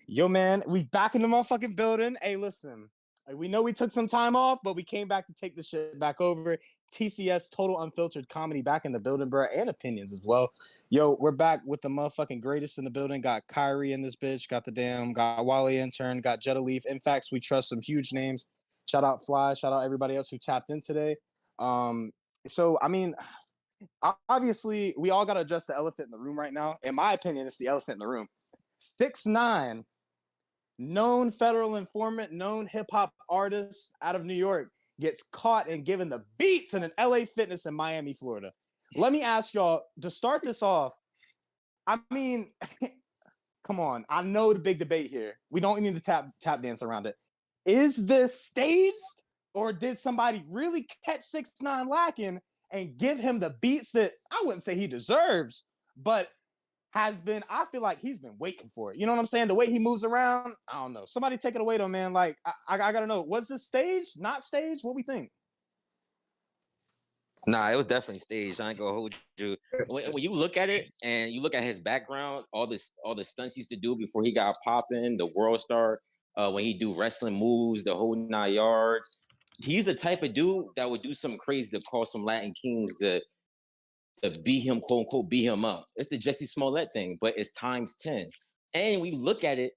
Yo, man, we back in the motherfucking building. Hey, listen, we know we took some time off, but we came back to take this shit back over. TCS, Total Unfiltered Comedy, back in the building, bro, and opinions as well. Yo, we're back with the motherfucking greatest in the building. Got Kyrie in this bitch, got Wally intern, got Jetta Leaf. In fact, we trust some huge names. Shout out Fly, shout out everybody else who tapped in today. So I mean, obviously, we all got to address the elephant in the room right now. In my opinion, it's the elephant in the room. 6ix9ine, known federal informant, known hip hop artist out of New York, gets caught and given the beats in an LA Fitness in Miami, Florida. Let me ask y'all to start this off. I mean, come on. I know the big debate here. We don't need to tap dance around it. Is this staged, or did somebody really catch 6ix9ine lacking and give him the beats that I wouldn't say he deserves, but I feel like he's been waiting for it. You know what I'm saying? The way he moves around, I don't know. Somebody take it away though, man. Like, I gotta know, was this staged? Not staged? What we think? Nah, it was definitely staged. I ain't gonna hold you. When you look at it and you look at his background, all the stunts he used to do before he got popping, the world star, when he do wrestling moves, the whole 9 yards. He's the type of dude that would do something crazy to call some Latin kings to beat him, quote unquote, beat him up. It's the Jesse Smollett thing, but it's times 10. And when you look at it,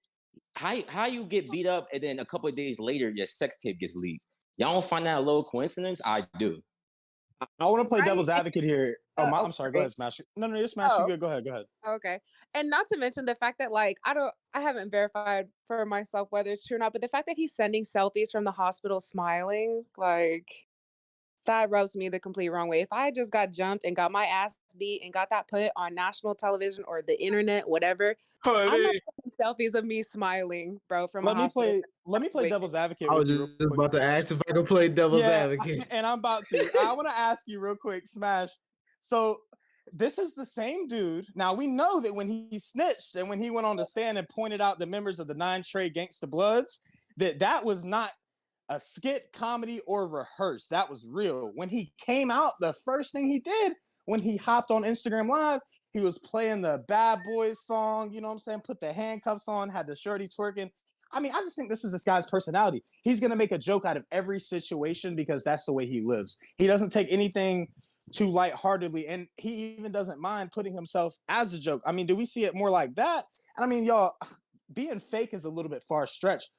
how you get beat up and then a couple of days later your sex tape gets leaked. Y'all don't find that a little coincidence? I do. I want to play devil's advocate here. I'm sorry. Go ahead, Smash. No, you're Smash. You good. Go ahead. Okay. And not to mention the fact that, like, I haven't verified for myself whether it's true or not, but the fact that he's sending selfies from the hospital smiling, like, that rubs me the complete wrong way. If I just got jumped and got my ass beat and got that put on national television or the internet, whatever, I'm not taking selfies of me smiling, bro, from Let me play devil's advocate. I was just about to ask if I could play devil's advocate. And I'm about to. I want to ask you real quick, Smash. So this is the same dude. Now, we know that when he snitched and when he went on the stand and pointed out the members of the 9 Trey Gangsta Bloods, that was not a skit, comedy, or rehearsed. That was real. When he came out, the first thing he did when he hopped on Instagram Live, he was playing the Bad Boys song, you know what I'm saying? Put the handcuffs on, had the shorty twerking. I mean, I just think this is this guy's personality. He's going to make a joke out of every situation because that's the way he lives. He doesn't take anything too lightheartedly, and he even doesn't mind putting himself as a joke. I mean, do we see it more like that? And I mean, y'all, being fake is a little bit far stretched.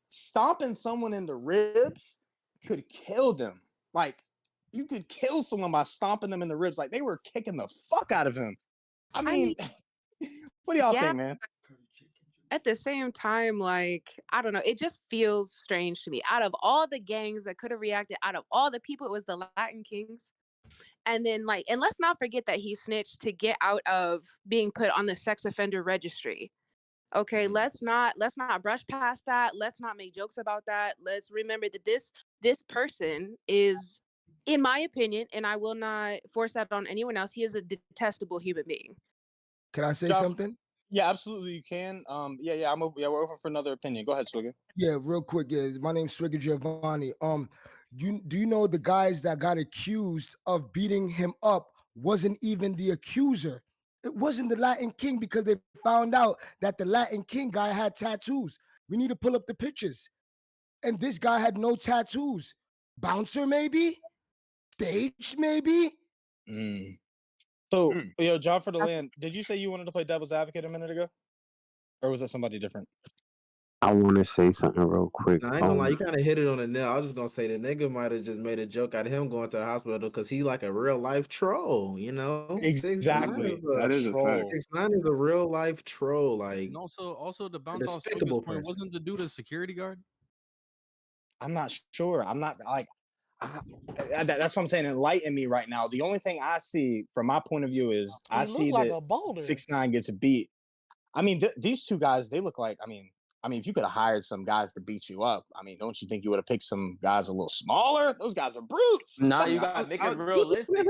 Stomping someone in the ribs could kill them. Like, you could kill someone by stomping them in the ribs. Like, they were kicking the fuck out of him. I mean, what do y'all think, man? At the same time, like, I don't know, it just feels strange to me. Out of all the gangs that could have reacted, out of all the people, it was the Latin Kings. And then, like, and let's not forget that he snitched to get out of being put on the sex offender registry. Okay, let's not brush past that. Let's not make jokes about that. Let's remember that this person is, in my opinion, and I will not force that on anyone else, he is a detestable human being. Can I say something? Yeah, absolutely, you can. We're open for another opinion. Go ahead, Swigger. Yeah, real quick. Yeah, my name's Swigger Giovanni. Do you know the guys that got accused of beating him up wasn't even the accuser? It wasn't the Latin King, because they found out that the Latin King guy had tattoos. We need to pull up the pictures. And this guy had no tattoos. Bouncer, maybe? Staged, maybe? So, yo, John for the land, did you say you wanted to play devil's advocate a minute ago? Or was that somebody different? I want to say something real quick. I ain't gonna lie, you kind of hit it on the nail. I was just gonna say the nigga might have just made a joke out of him going to the hospital because he like a real life troll, you know? Exactly. That is a troll. 6ix9ine is a real life troll, like. And also the bounce off Swigger's point, wasn't the dude a security guard? I'm not sure. I'm not like. That's what I'm saying. Enlighten me right now. The only thing I see from my point of view is I see that 6ix9ine gets beat. I mean, these two guys, they look like. I mean, I mean, if you could have hired some guys to beat you up, I mean, don't you think you would have picked some guys a little smaller? Those guys are brutes. Nah, you gotta make it realistic.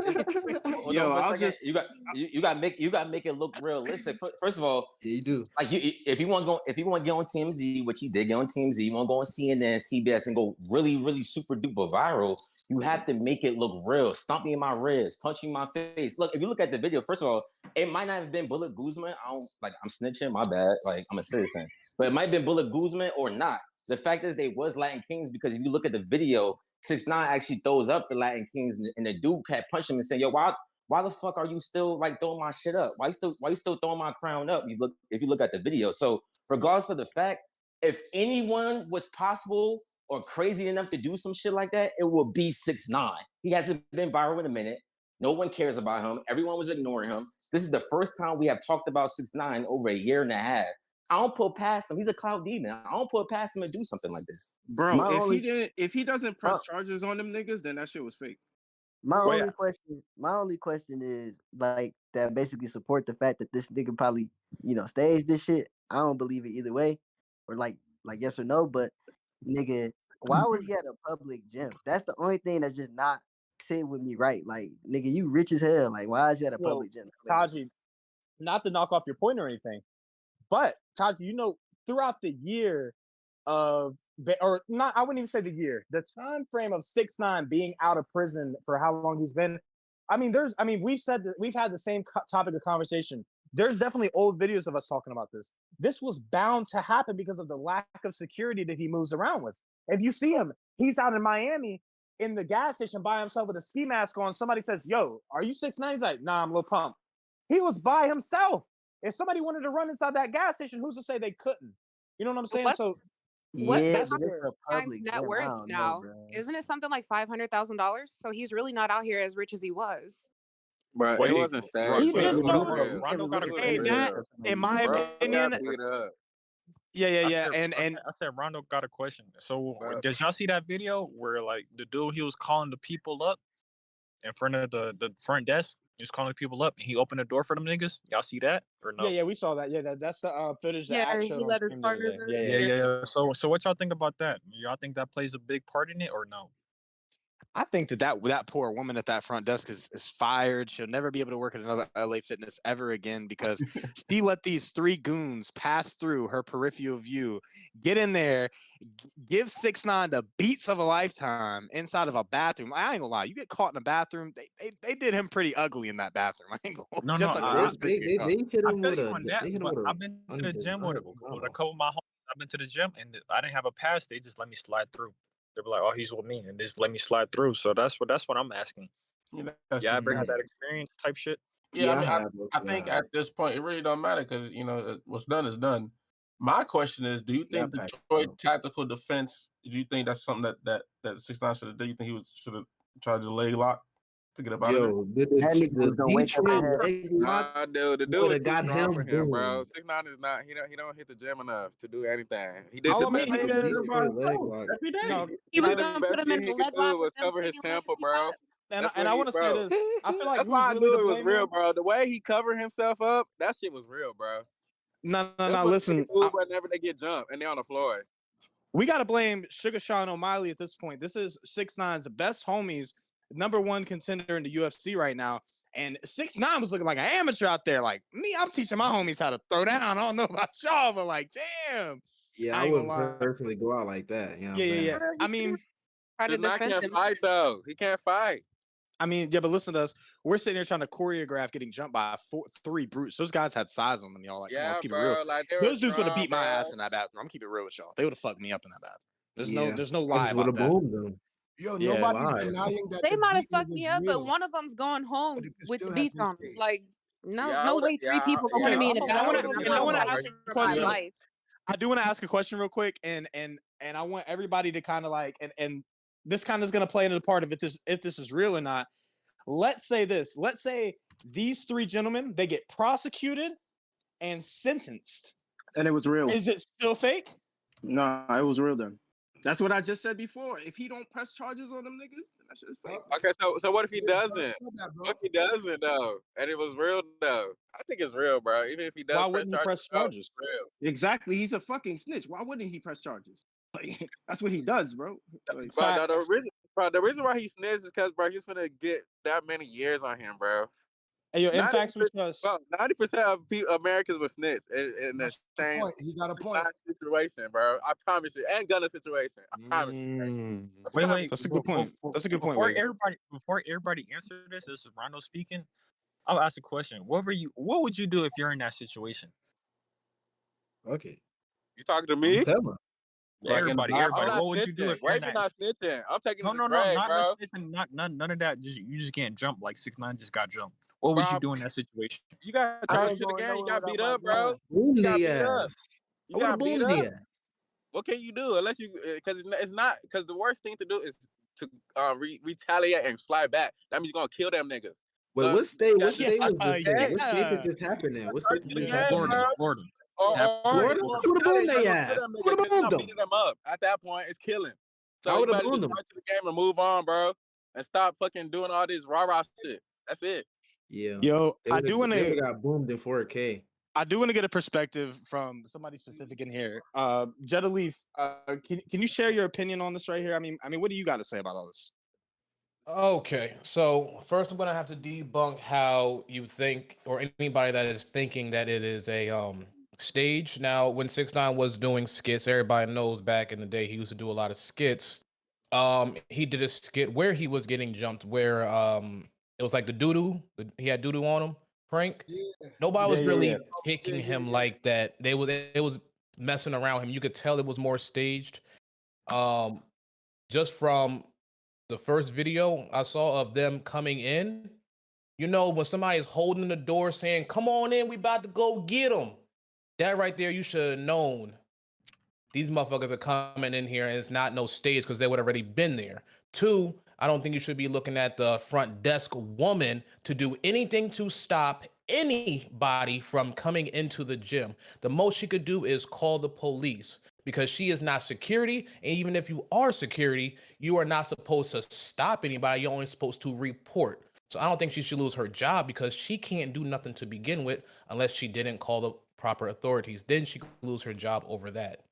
Hold Yo, on for a I'll second. just You gotta make it look realistic. First of all, Yeah, you do. like if you want to get on TMZ, which he did get on TMZ, you want to go on CNN, CBS, and go really super duper viral, you have to make it look real. Stomp me in my ribs, punch me in my face. Look, if you look at the video, first of all, it might not have been Bullet Guzman. I'm snitching, my bad. Like, I'm a citizen, but it might have been Bullet Guzman or not. The fact is, they was Latin Kings because if you look at the video, 6ix9ine actually throws up the Latin Kings, and the dude kept punching him and saying, "Yo, why the fuck are you still like throwing my shit up? Why you still throwing my crown up?" If you look at the video. So regardless of the fact, if anyone was possible or crazy enough to do some shit like that, it would be 6ix9ine. He hasn't been viral in a minute. No one cares about him. Everyone was ignoring him. This is the first time we have talked about 6ix9ine over a year and a half. I don't put past him. He's a clout demon. I don't put past him to do something like this. bro, if he doesn't press charges on them niggas, then that shit was fake. My only question is like that basically support the fact that this nigga probably, staged this shit. I don't believe it either way. Or like yes or no, but nigga, why was he at a public gym? That's the only thing that's just not sitting with me right. Like, nigga, you rich as hell. Like, why is you at a public gym? Taji, not to knock off your point or anything, but Taji, throughout the year of, or not, I wouldn't even say the year, the time frame of 6ix9ine being out of prison for how long he's been. I mean, we've said that we've had the same topic of conversation. There's definitely old videos of us talking about this. This was bound to happen because of the lack of security that he moves around with. If you see him, he's out in Miami in the gas station by himself with a ski mask on. Somebody says, "Yo, are you 6ix9ine?" He's like, "Nah, I'm Lil Pump." He was by himself. If somebody wanted to run inside that gas station, who's to say they couldn't? You know what I'm saying? What's That's a Guy's net worth now? Isn't it something like $500,000? So he's really not out here as rich as he was. Bro, it wasn't staged. He just Rondo got a hey, that, in my opinion, yeah, and I said Rondo got a question. So did y'all see that video where like the dude, he was calling the people up in front of the front desk? He was calling people up and he opened the door for them niggas. Y'all see that or no? Yeah, we saw that. Yeah, that's the footage that Yeah, Act he showed on let his stream the other partners day. in. Yeah. So what y'all think about that? Y'all think that plays a big part in it or no? I think that poor woman at that front desk is fired. She'll never be able to work at another LA Fitness ever again because she let these 3 goons pass through her peripheral view, get in there, give 6ix9ine the beats of a lifetime inside of a bathroom. I ain't gonna lie, you get caught in a bathroom, they did him pretty ugly in that bathroom. I ain't gonna They hit him with I've been to the gym with a couple of my homies. I've been to the gym and I didn't have a pass. They just let me slide through. They were like, "Oh, he's with me," and just let me slide through. So that's what I'm asking. Yeah, ever had that experience type shit? Yeah, I think at this point it really don't matter because what's done is done. My question is, do you think Detroit tactical defense? Do you think that's something that 6ix9ine should have done? You think he should have tried to leg lock to get up out of there? The dude was too strong for him, bro. 6ix9ine is not. He don't hit the gym enough to do anything. He did the best every day. He was gonna put him in the leg lock. Was cover his temple, bro. And I want to say this. I feel like that's why I knew it was real, bro. The way he covered himself up, that shit was real, bro. No. Listen, whenever they get jumped and they're on the floor, we got to blame Sugar Sean O'Malley at this point. This is 6ix9ine's best homies, #1 contender in the UFC right now. And 6ix9ine was looking like an amateur out there. Like me, I'm teaching my homies how to throw down. I don't know about y'all, but like, damn. Yeah, I wouldn't personally go out like that. Yeah. I mean, 6ix9ine can't fight though. He can't fight. I mean, yeah, but listen to us. We're sitting here trying to choreograph getting jumped by 3 brutes. Those guys had size on them, y'all. Like, come on, let's keep it real. Like, those dudes would have beat my ass in that bathroom. I'm keeping it real with y'all. They would have fucked me up in that bathroom. There's no lie about that. Yo, nobody's denying that. They might have fucked me up, but one of them's going home with the beats on. Like, no way 3 people are going to be in a bathroom. I want to ask a question. I do want to ask a question real quick, and I want everybody to kind of like, and this kind of is going to play into the part of if this is real or not. Let's say this. Let's say these 3 gentlemen, they get prosecuted and sentenced. And it was real. Is it still fake? No, it was real then. That's what I just said before. If he don't press charges on them niggas, then that shit is fake. Okay, so what if he doesn't? What if he doesn't though, and it was real though? I think it's real, bro. Even if he does, why wouldn't he press charges? Real. Exactly, he's a fucking snitch. Why wouldn't he press charges? Like, that's what he does, bro. Like, Bro, the reason why he snitched is because, bro, he's gonna get that many years on him, bro. Hey, yo, in facts we trust. 90% of Americans were snitched in the same He got a point. situation, bro. I promise you, and gunner situation. I promise you. Wait. That's a good point. That's a good point. Before everybody answer this is Rondo speaking. I'll ask a question. What would you do if you're in that situation? Okay. You talking to me? Everybody. What would you do if you're Raven not snitching? I'm taking no, grave, not bro. snitching, none of that. You just can't jump like 6ix9ine just got jumped. What would you do in that situation? You got charged to the game. You got beat up, bro. Boom You got the beat up. ass. You got beat up. What can you do unless you? Because it's not. Because the worst thing to do is to retaliate and slide back. That means you're gonna kill them niggas. Wait, So, what state? What yeah, state was this in? yeah. What state did this happen in? What state did this happen in? Florida. Florida? I would have boomed their ass. I would have boomed them. Beating them up. At that point, it's killing. So I you would have better boomed just them. start to the game and move on, bro, and stop fucking doing all this rah-rah shit. That's it. Yeah. Yo, They I would've- do want they would've to. got boomed in 4K. I do want to get a perspective from somebody specific in here. Jedaleaf, can you share your opinion on this right here? I mean, what do you got to say about all this? Okay, so first I'm gonna have to debunk how you think, or anybody that is thinking that it is a stage. Now, when 6ix9ine was doing skits, everybody knows back in the day he used to do a lot of skits. He did a skit where he was getting jumped, where it was like the doo-doo, he had doo-doo on him, prank. Nobody was really kicking him like that. They was messing around him. You could tell it was more staged. Just from the first video I saw of them coming in, you know, when somebody is holding the door saying, "Come on in, we about to go get them." That right there, you should have known these motherfuckers are coming in here and it's not no stage because they would have already been there. 2, I don't think you should be looking at the front desk woman to do anything to stop anybody from coming into the gym. The most she could do is call the police because she is not security. And even if you are security, you are not supposed to stop anybody. You're only supposed to report. So I don't think she should lose her job because she can't do nothing to begin with unless she didn't call the proper authorities. Then she could lose her job over that.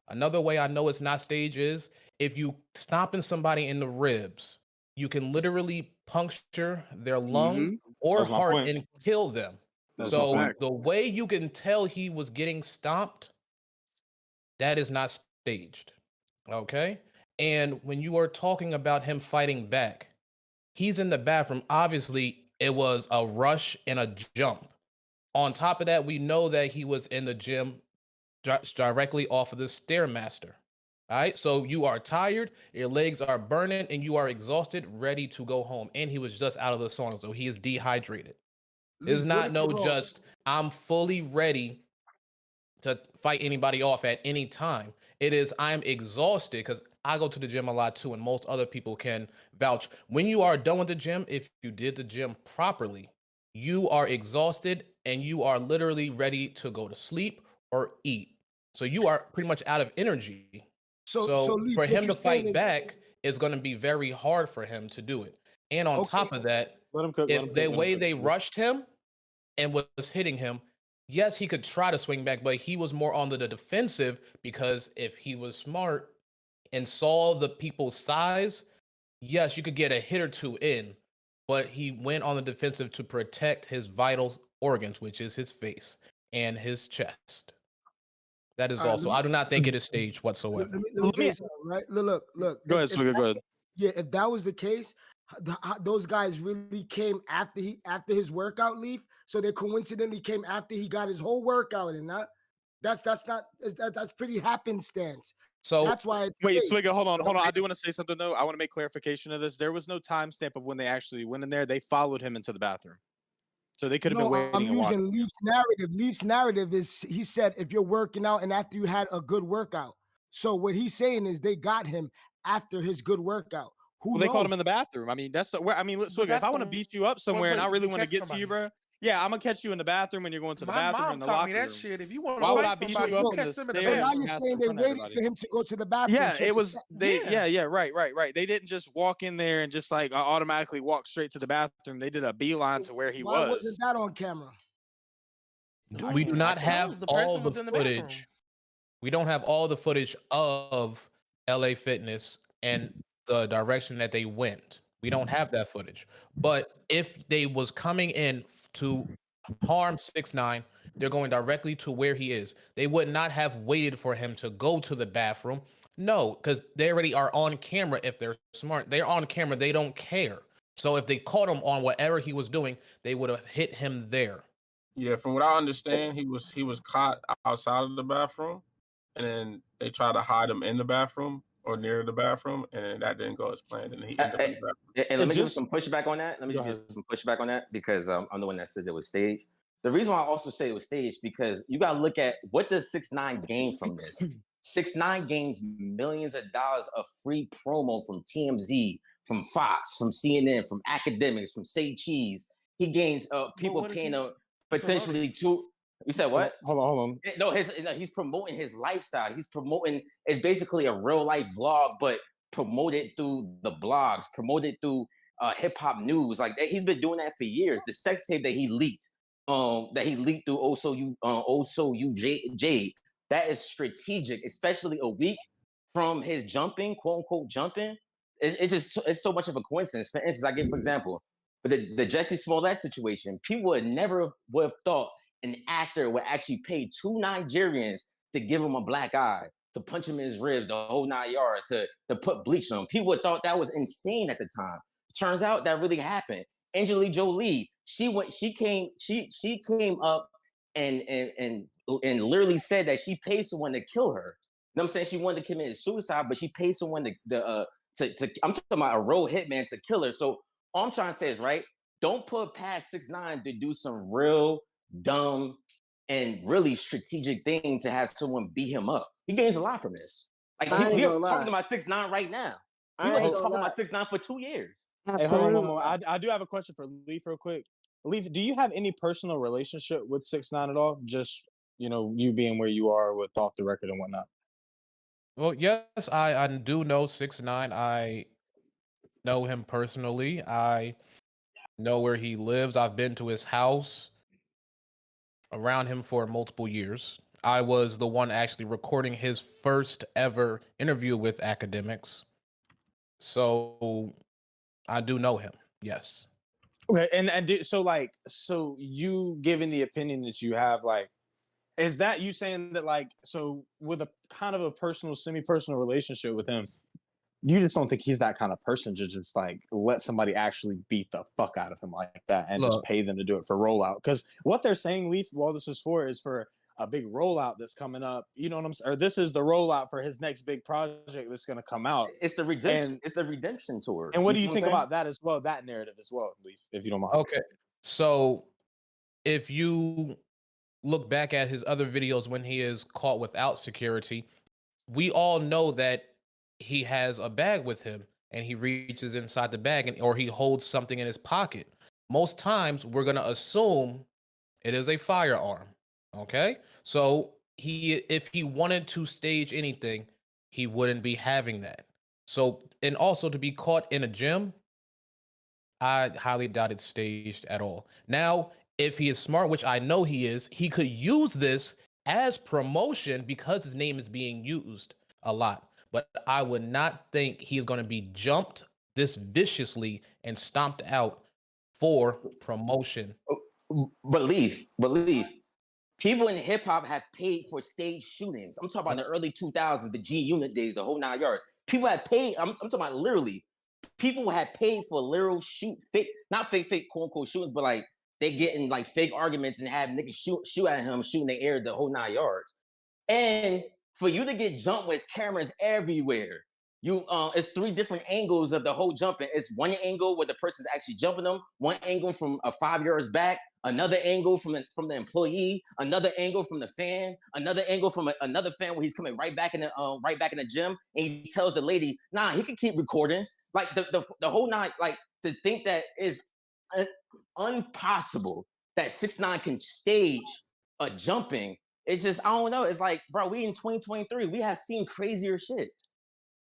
Another way I know it's not stage is if you stomping somebody in the ribs, you can literally puncture their lung or heart and kill them. So the way you can tell he was getting stomped, that is not staged. Okay. And when you are talking about him fighting back, he's in the bathroom. Obviously, it was a rush and a jump. On top of that, we know that he was in the gym directly off of the Stairmaster. All right, so you are tired, your legs are burning, and you are exhausted, ready to go home. And he was just out of the sauna, so he is dehydrated. It's not just I'm fully ready to fight anybody off at any time. It is I'm exhausted because I go to the gym a lot too, and most other people can vouch. When you are done with the gym, if you did the gym properly, you are exhausted and you are literally ready to go to sleep or eat. So you are pretty much out of energy. So Lee, for what him you're to fight saying back is going to be very hard for him to do it. And on top of that, if the way they rushed him and was hitting him, yes, he could try to swing back, but he was more on the defensive because if he was smart and saw the people's size, yes, you could get a hit or two in, but he went on the defensive to protect his vital organs, which is his face and his chest. That is also, I do not think it is staged whatsoever. Let me tell you something, right? Look. Go ahead, Swigger, go ahead. Yeah, if that was the case, those guys really came after his workout leave, so they coincidentally came after he got his whole workout, and that's pretty happenstance. So that's why it's wait, Swigger, hold on. I do want to say something though. I want to make clarification of this. There was no timestamp of when they actually went in there. They followed him into the bathroom, so they could have been waiting. I'm using Leaf's narrative. Leaf's narrative is he said if you're working out and after you had a good workout. So what he's saying is they got him after his good workout. They caught him in the bathroom. I mean, that's the where. I mean, Swigger, if I want to beat you up somewhere and I really want to get to you, bro, yeah, I'm gonna catch you in the bathroom when you're going to the My bathroom or mom in the taught locker me that room. shit. If you want Why to would fight I beat somebody, you up you in catch the them in the So now stairs you're bathroom. and ass saying in they front of waited everybody? for him to go to the bathroom. Yeah, so it to was stop- yeah, right. They didn't just walk in there and just like automatically walk straight to the bathroom. They did a beeline to where he Why wasn't was. that on camera? We do not have The all person the was in the bathroom. footage. We don't have all the footage of LA Fitness and the direction that they went. We don't have that footage. But if they was coming in to harm 6ix9ine, they're going directly to where he is. They would not have waited for him to go to the bathroom. No, because they already are on camera. If they're smart, they're on camera. They don't care. So if they caught him on whatever he was doing, they would have hit him there. Yeah, from what I understand, he was caught outside of the bathroom, and then they tried to hide him in the bathroom or near the bathroom, and that didn't go as planned, and he ended up in the bathroom. And let me give some pushback on that. Let me just give some pushback on that because I'm the one that said it was staged. The reason why I also say it was staged because you got to look at what does 6ix9ine gain from this. 6ix9ine gains millions of dollars of free promo from TMZ, from Fox, from CNN, from academics, from Say Cheese. He gains people paying him potentially two. You said what? Hold on. No, he's promoting his lifestyle. He's promoting. It's basically a real life vlog, but promoted through the blogs, promoted through hip hop news. Like he's been doing that for years. The sex tape that he leaked through Also You Jade. That is strategic, especially a week from his jumping, quote unquote jumping. It's so much of a coincidence. For instance, I give for example, but the Jesse Smollett situation, people would have thought an actor would actually pay 2 Nigerians to give him a black eye, to punch him in his ribs, the whole 9 yards, to put bleach on him. People would thought that was insane at the time. Turns out that really happened. Angelina Jolie, she came up and literally said that she paid someone to kill her. You know what I'm saying? She wanted to commit suicide, but she paid someone to I'm talking about a real hitman to kill her. So all I'm trying to say is, right, don't put past 6ix9ine to do some real dumb and really strategic thing to have someone beat him up. He gains a lot from this. Like we're talking about 6ix9ine right now. He wasn't talking about 6ix9ine for 2 years. Hey, hold on. I do have a question for Leaf real quick. Leaf, do you have any personal relationship with 6ix9ine at all? Just, you being where you are with off the record and whatnot. Well, yes, I do know 6ix9ine. I know him personally. I know where he lives. I've been to his house, around him for multiple years. I was the one actually recording his first ever interview with academics. So I do know him. Yes. Okay, so you giving the opinion that you have, like, is that you saying that, like, so with a kind of a personal, semi-personal relationship with him, you just don't think he's that kind of person to just like let somebody actually beat the fuck out of him like that and just pay them to do it for rollout? Because what they're saying, Leaf, all this is for a big rollout that's coming up. You know what I'm saying? Or this is the rollout for his next big project that's going to come out. It's the redemption. It's the redemption tour. And what do you think about that as well? That narrative as well, Leaf, if you don't mind. Okay, so if you look back at his other videos when he is caught without security, we all know that he has a bag with him and he reaches inside the bag or he holds something in his pocket. Most times we're going to assume it is a firearm. Okay. So if he wanted to stage anything, he wouldn't be having that. So, and also to be caught in a gym, I highly doubt it's staged at all. Now, if he is smart, which I know he is, he could use this as promotion because his name is being used a lot. But I would not think he's going to be jumped this viciously and stomped out for promotion. But Leaf, people in hip hop have paid for stage shootings. I'm talking about the early 2000s, the G Unit days, the whole 9 yards. People had paid. I'm talking about literally. People had paid for literal not fake quote unquote shootings, but like they getting like fake arguments and have niggas shoot at him, shooting the air the whole 9 yards. And for you to get jumped with cameras everywhere, it's 3 different angles of the whole jumping. It's one angle where the person's actually jumping them, one angle from 5 yards back, another angle from the employee, another angle from the fan, another angle from another fan where he's coming right back in the gym, and he tells the lady, "Nah, he can keep recording." Like the whole 9, like to think that is impossible that 6ix9ine can stage a jumping. It's just, I don't know. It's like, bro, we in 2023. We have seen crazier shit.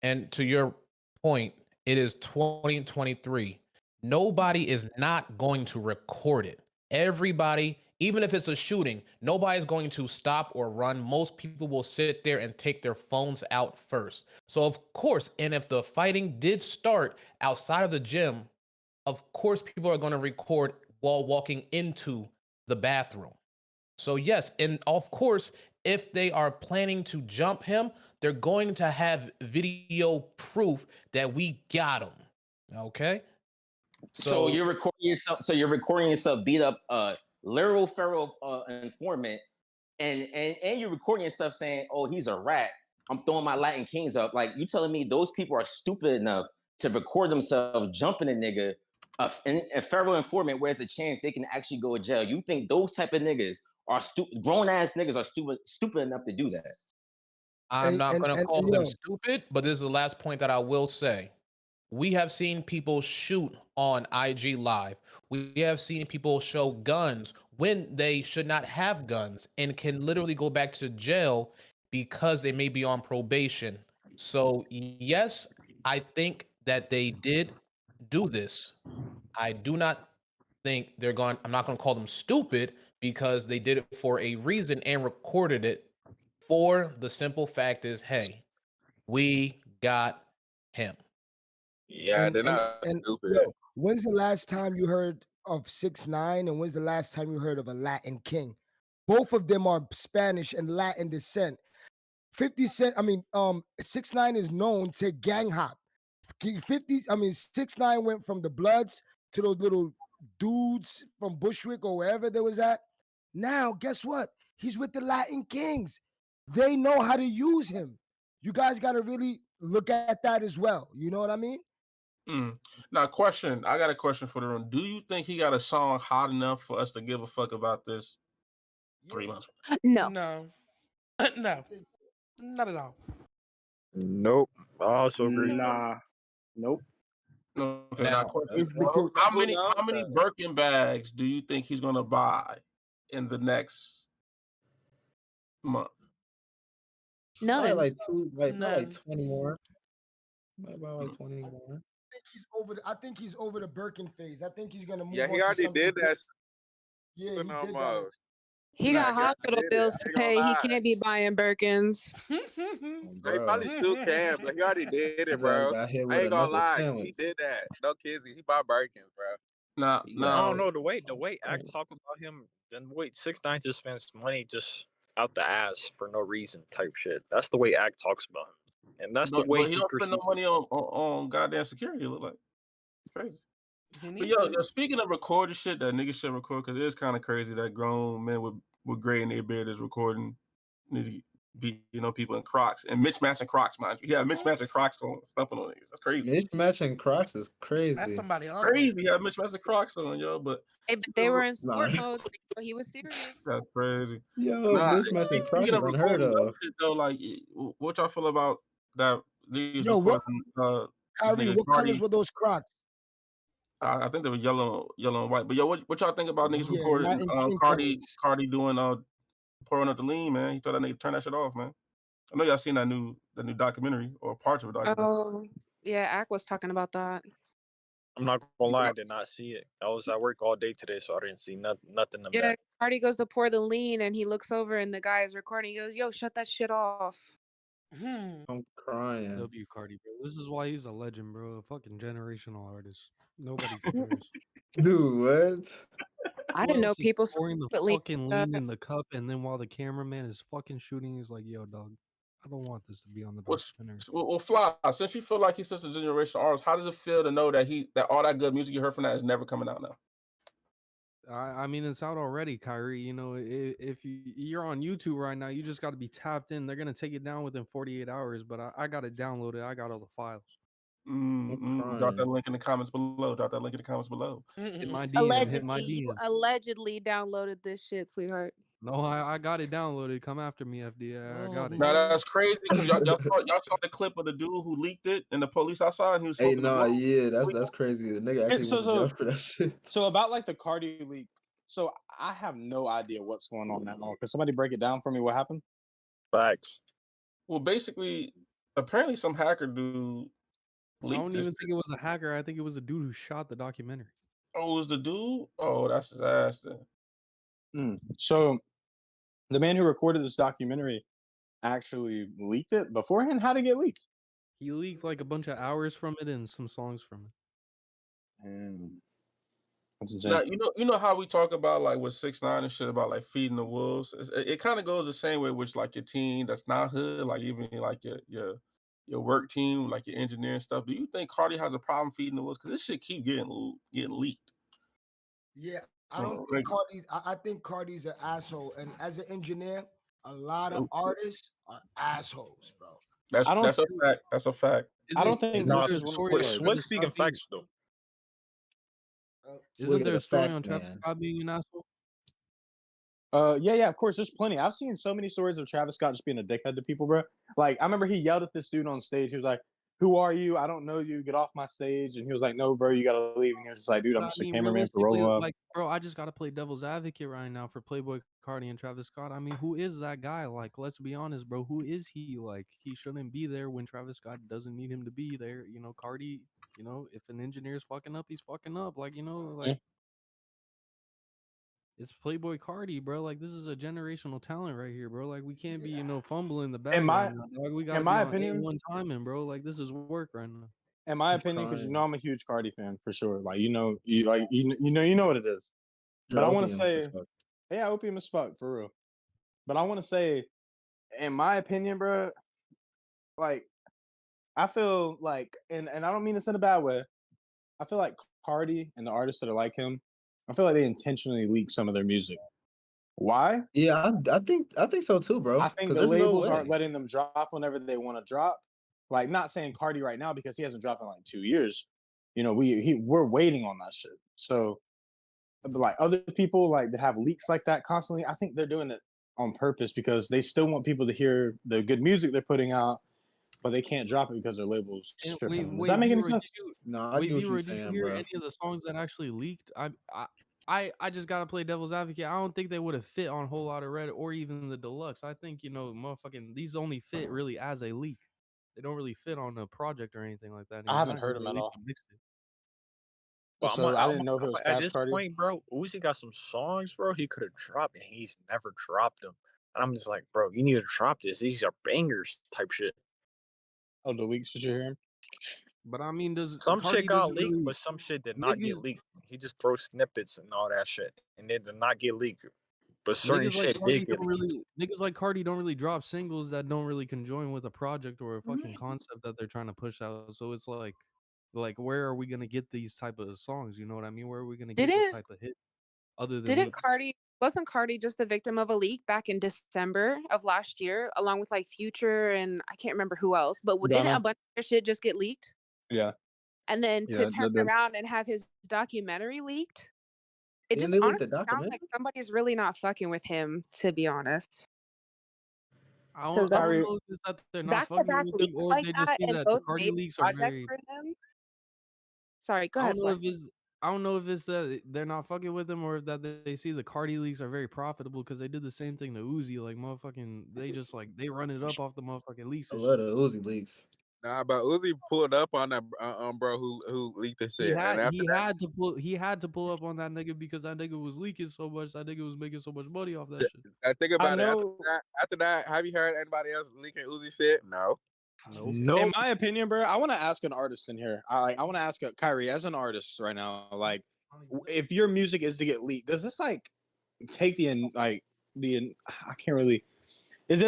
And to your point, it is 2023. Nobody is not going to record it. Everybody, even if it's a shooting, nobody's going to stop or run. Most people will sit there and take their phones out first. So of course, and if the fighting did start outside of the gym, of course people are going to record while walking into the bathroom. So yes, and of course, if they are planning to jump him, they're going to have video proof that we got him. Okay? So you're recording yourself. So you're recording yourself beat up a literal feral informant, and you're recording yourself saying, "Oh, he's a rat. I'm throwing my Latin Kings up." Like, you telling me those people are stupid enough to record themselves jumping a nigga, a feral informant, where there's a chance they can actually go to jail? You think those type of niggas are grown ass niggas are stupid enough to do that? I'm not going to call them stupid, but this is the last point that I will say. We have seen people shoot on IG Live. We have seen people show guns when they should not have guns and can literally go back to jail because they may be on probation. So yes, I think that they did do this. I do not think they're going, I'm not going to call them stupid because they did it for a reason and recorded it for the simple fact is, hey, we got him. Yeah, they're not stupid. Yo, when's the last time you heard of 6ix9ine and when's the last time you heard of a Latin King? Both of them are Spanish and Latin descent. 6ix9ine is known to gang hop. 6ix9ine went from the Bloods to those little dudes from Bushwick or wherever there was at. Now, guess what? He's with the Latin Kings. They know how to use him. You guys got to really look at that as well. You know what I mean? Now, question. I got a question for the room. Do you think he got a song hot enough for us to give a fuck about this 3 months? No. No. No. Not at all. Nope. I also agree. Nah. Nope. No. Okay. Now, Now, question. How many Birkin bags do you think he's gonna buy in the next month? None. Probably like probably None. 20 more. Maybe like 20 more. I think he's over the Birkin phase. I think he's gonna move. Yeah, on he to already something did that. different. Yeah, he did that. He got hospital bills to pay. He can't be buying Birkins. He probably still can, but he already did it, bro. Got hit with I ain't a gonna knuckle lie, sandwich. he did that. No kidding, he bought Birkins, bro. Nah, I don't know the way act talk about him. Then wait, 6ix9ine just spends money just out the ass for no reason type shit. That's the way act talks about him, and that's the way But he don't spend no money on goddamn security. It look like crazy. But yo, speaking of recording shit that niggas should record, because it is kind of crazy that grown men with gray in their beard is recording, people in Crocs and mismatching Crocs, mind you. Yeah, mismatching Crocs on stumping on these. That's crazy. Mismatching Crocs is crazy. That's somebody on crazy. Yeah, mismatching Crocs on, yo. But Hey, but they were in sport mode. So he was serious. that's crazy. Yo, mismatching Crocs Speaking is of unheard recording of. shit though, like, what y'all feel about that? Yo, what? Kyrie, what colors were those Crocs? I think they were yellow and white. But yo, what y'all think about niggas recording Carti doing pouring up the lean, man? He told that nigga turn that shit off, man. I know y'all seen that new documentary or parts of a documentary. Oh, yeah, Ack was talking about that. I'm not gonna lie, I did not see it. I was at work all day today, so I didn't see nothing of Yeah, that. Carti goes to pour the lean, and he looks over, and the guy is recording. He goes, "Yo, shut that shit off." I'm crying. W Carti, bro. This is why he's a legend, bro. A fucking generational artist. Nobody compares. Dude, what? I didn't know people pouring the put lean fucking in lean the- in the cup, and then while the cameraman is fucking shooting, he's like, "Yo, dog, I don't want this to be on the documentary." Well, Fly, since you feel like he's such a generational artist, how does it feel to know that all that good music you heard from that is never coming out now? I mean, it's out already, Kyrie. You know, if you're on YouTube right now, you just got to be tapped in. They're gonna take it down within 48 hours, but I got it downloaded. I got all the files. Drop that link in the comments below. Hit my DM. Hit my You DM. allegedly downloaded this shit, sweetheart. No, I got it downloaded. Come after me, FDA. I got it. Now that's crazy because y'all saw the clip of the dude who leaked it and the police outside and he was smoking the blunt. Yeah, that's crazy. The nigga actually went to jail for that shit. So about like the Carti leak, So I have no idea what's going on at all. Could somebody break it down for me? What happened? Facts. Well, basically, apparently some hacker dude I leaked don't this. even think it was a hacker. I think it was a dude who shot the documentary. Oh, it was the dude? Oh, that's his ass then. So the man who recorded this documentary actually leaked it beforehand. How did it get leaked? He leaked like a bunch of hours from it and some songs from it. That's insane. Now you know how we talk about like with 6ix9ine and shit about like feeding the wolves. It kind of goes the same way with like your team that's not hood, like even like your work team, like your engineering stuff. Do you think Carti has a problem feeding the wolves? Because this shit keep getting leaked. Yeah, I don't think Carti's. I think Carti's an asshole, and as an engineer, a lot of artists are assholes, bro. That's a fact. That's a fact. I don't think No, this is one. Swift speaking facts though. Isn't there a story on Travis Scott being an asshole? Yeah, of course. There's plenty. I've seen so many stories of Travis Scott just being a dickhead to people, bro. Like, I remember he yelled at this dude on stage. He was like, "Who are you? I don't know you. Get off my stage." And he was like, "No, bro, you gotta leave." And he was just like, "Dude, I'm just a cameraman for realistically, Rolling Up." like, bro, I just gotta play devil's advocate right now for Playboy Carti and Travis Scott. I mean, who is that guy? Like, let's be honest, bro. Who is he? Like, he shouldn't be there when Travis Scott doesn't need him to be there. You know, Carti. You know, if an engineer's fucking up, he's fucking up. Like, you know, like. It's Playboy Carti, bro. Like, this is a generational talent right here, bro. Like, we can't be, fumbling the bag right now. Dog. We gotta in be my on opinion, A1 timing, bro. Like, this is work right now. In my opinion, because I'm a huge Carti fan for sure. Like, you know what it is. But I want to say, yeah, opium as fuck for real. But I want to say, in my opinion, bro, like, I feel like, and I don't mean this in a bad way. I feel like Carti and the artists that are like him, I feel like they intentionally leak some of their music. Why? Yeah, I think so too, bro. I think the labels aren't letting them drop whenever they want to drop. Like, not saying Carti right now because he hasn't dropped in like 2 years. You know, we're waiting on that shit. So, but like other people like that have leaks like that constantly, I think they're doing it on purpose because they still want people to hear the good music they're putting out, but they can't drop it because their labels stripping them. Does that make any sense? No, I get what you're saying, did you hear bro. any of the songs that actually leaked? I just gotta play devil's advocate. I don't think they would have fit on Whole Lotta Red or even the deluxe. I think motherfucking these only fit really as a leak. They don't really fit on a project or anything like that. I haven't heard them at all. But So I didn't know if it was at Cash this Carti. point, bro, Uzi got some songs, bro. He could have dropped, and he's never dropped them. And I'm just like, bro, you need to drop this. These are bangers, type shit. Oh, the leaks that you're hearing. But I mean, does some Carti shit got doesn't leaked, really- but some shit did not get niggas- leaked. He just throws snippets and all that shit, and they did not get leaked. But certain Niggas like shit Carti did get don't leaked. really niggas like Carti don't really drop singles that don't really conjoin with a project or a fucking concept that they're trying to push out. So it's like where are we gonna get these type of songs? You know what I mean? Where are we gonna get this Didn't type of hit other than didn't leaks? wasn't Carti just the victim of a leak back in December of last year, along with like Future and I can't remember who else, but didn't Ghana. a bunch of their shit just get leaked? Yeah. And then Yeah, to turn that- around and have his documentary leaked, it Didn't just they leak the honestly sounds documentary? like somebody's really not fucking with him, to be honest. I don't, 'Cause I that's don't know if it's that they're not back to fucking back with him leaks or like they just that, see and that the both Carti major leaks are projects very. for him. Sorry, go I ahead, don't know Flex. if it's I don't know if it's that they're not fucking with him or if that they see the Carti leaks are very profitable because they did the same thing to Uzi. Like motherfucking, they just like they run it up off the motherfucking leaks. I And love shit. the Uzi leaks. Nah, but Uzi pulled up on that bro who leaked the He shit, and after that, had to pull up on that nigga because that nigga was leaking so much. That nigga was making so much money off that shit. I think I about it. know. After that, have you heard anybody else leaking Uzi shit? No. In my opinion, bro, I want to ask an artist in here. I want to ask Kyrie as an artist right now. Like, if your music is to get leaked, does this like take I can't really. Does